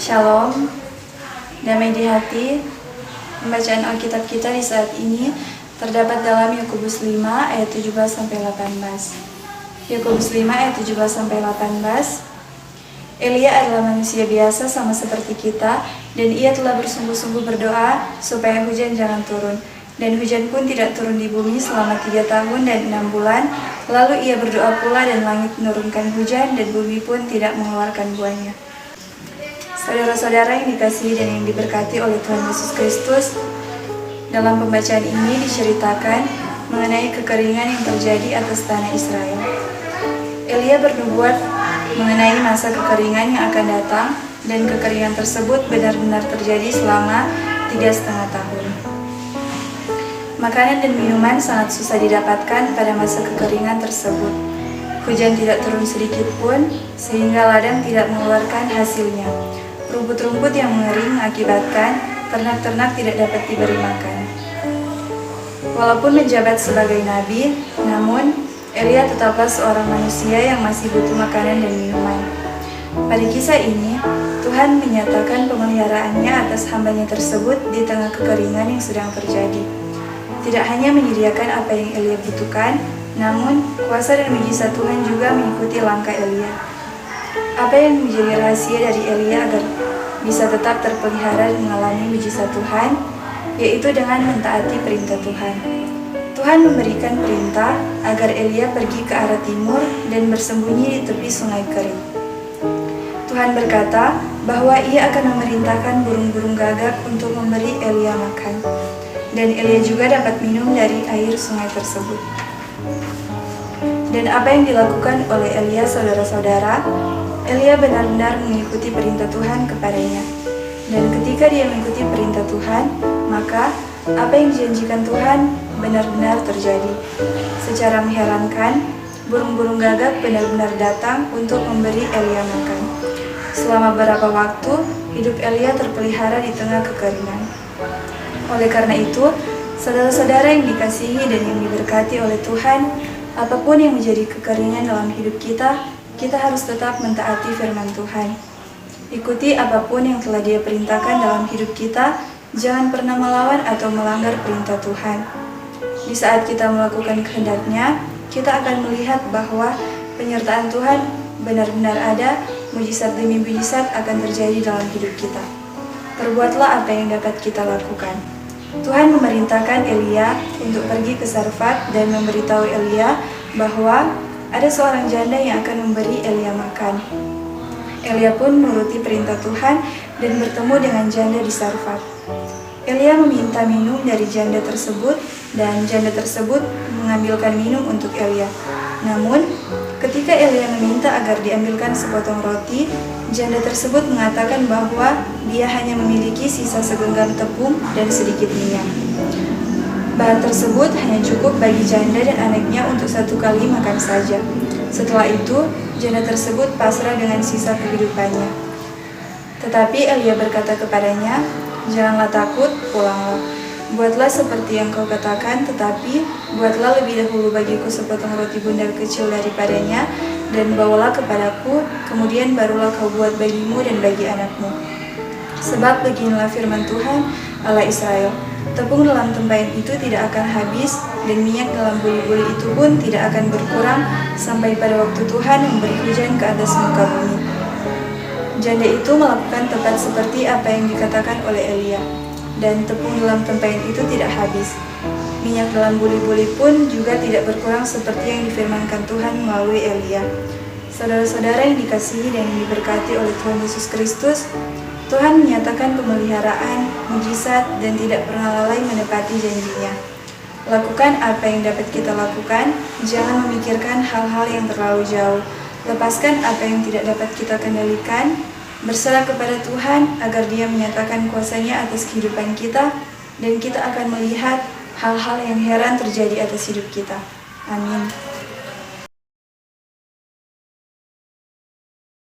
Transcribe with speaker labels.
Speaker 1: Shalom, damai di hati. Pembacaan Alkitab kita di saat ini terdapat dalam Yakobus 5 ayat 17-18. Yakobus 5 ayat 17-18. Elia adalah manusia biasa sama seperti kita, dan ia telah bersungguh-sungguh berdoa supaya hujan jangan turun. Dan hujan pun tidak turun di bumi selama 3 tahun dan 6 bulan. Lalu ia berdoa pula dan langit menurunkan hujan dan bumi pun tidak mengeluarkan buahnya. Saudara-saudara yang dikasihi dan yang diberkati oleh Tuhan Yesus Kristus, dalam pembacaan ini diceritakan mengenai kekeringan yang terjadi atas tanah Israel. Elia bernubuat mengenai masa kekeringan yang akan datang, dan kekeringan tersebut benar-benar terjadi selama 3,5 tahun. Makanan dan minuman sangat susah didapatkan pada masa kekeringan tersebut. Hujan tidak turun sedikit pun, sehingga ladang tidak mengeluarkan hasilnya. Rumput-rumput yang mengering mengakibatkan ternak-ternak tidak dapat diberi makan. Walaupun menjabat sebagai nabi, namun Elia tetaplah seorang manusia yang masih butuh makanan dan minuman. Pada kisah ini, Tuhan menyatakan pemeliharaannya atas hambanya tersebut di tengah kekeringan yang sedang terjadi. Tidak hanya menyediakan apa yang Elia butuhkan, namun kuasa dan mujizat Tuhan juga mengikuti langkah Elia. Apa yang menjadi rahasia dari Elia agar bisa tetap terpelihara dan mengalami mujizat Tuhan, yaitu dengan mentaati perintah Tuhan. Tuhan memberikan perintah agar Elia pergi ke arah timur dan bersembunyi di tepi sungai kering. Tuhan berkata bahwa ia akan memerintahkan burung-burung gagak untuk memberi Elia makan, dan Elia juga dapat minum dari air sungai tersebut. Dan apa yang dilakukan oleh Elia, saudara-saudara? Elia benar-benar mengikuti perintah Tuhan kepadanya. Dan ketika dia mengikuti perintah Tuhan, maka apa yang dijanjikan Tuhan benar-benar terjadi. Secara mengherankan, burung-burung gagak benar-benar datang untuk memberi Elia makan. Selama beberapa waktu, hidup Elia terpelihara di tengah kekeringan. Oleh karena itu, saudara-saudara yang dikasihi dan yang diberkati oleh Tuhan, apapun yang menjadi kekeringan dalam hidup kita, kita harus tetap mentaati firman Tuhan. Ikuti apapun yang telah Dia perintahkan dalam hidup kita, jangan pernah melawan atau melanggar perintah Tuhan. Di saat kita melakukan kehendak-Nya, kita akan melihat bahwa penyertaan Tuhan benar-benar ada, mujizat demi mujizat akan terjadi dalam hidup kita. Perbuatlah apa yang dapat kita lakukan. Tuhan memerintahkan Elia untuk pergi ke Sarfat dan memberitahu Elia bahwa ada seorang janda yang akan memberi Elia makan. Elia pun menuruti perintah Tuhan dan bertemu dengan janda di Sarfat. Elia meminta minum dari janda tersebut, dan janda tersebut mengambilkan minum untuk Elia. Namun, ketika Elia meminta agar diambilkan sepotong roti, janda tersebut mengatakan bahwa dia hanya memiliki sisa segenggam tepung dan sedikit minyak. Bahan tersebut hanya cukup bagi janda dan anaknya untuk 1 kali makan saja. Setelah itu, janda tersebut pasrah dengan sisa kehidupannya. Tetapi Elia berkata kepadanya, "Janganlah takut, pulanglah. Buatlah seperti yang kau katakan, tetapi buatlah lebih dahulu bagiku sepotong roti bundar kecil daripadanya, dan bawalah kepadaku, kemudian barulah kau buat bagimu dan bagi anakmu. Sebab beginilah firman Tuhan, Allah Israel, tepung dalam tempayan itu tidak akan habis, dan minyak dalam buli-buli itu pun tidak akan berkurang, sampai pada waktu Tuhan memberi hujan ke atas muka bumi." Janda itu melakukan tepat seperti apa yang dikatakan oleh Elia, dan tepung dalam tempayan itu tidak habis. Minyak dalam buli-buli pun juga tidak berkurang seperti yang difirmankan Tuhan melalui Elia. Saudara-saudara yang dikasihi dan yang diberkati oleh Tuhan Yesus Kristus, Tuhan menyatakan pemeliharaan, mujizat, dan tidak pernah lalai menepati janjinya. Lakukan apa yang dapat kita lakukan, jangan memikirkan hal-hal yang terlalu jauh. Lepaskan apa yang tidak dapat kita kendalikan, berserah kepada Tuhan agar Dia menyatakan kuasa-Nya atas kehidupan kita, dan kita akan melihat hal-hal yang heran terjadi atas hidup kita. Amin.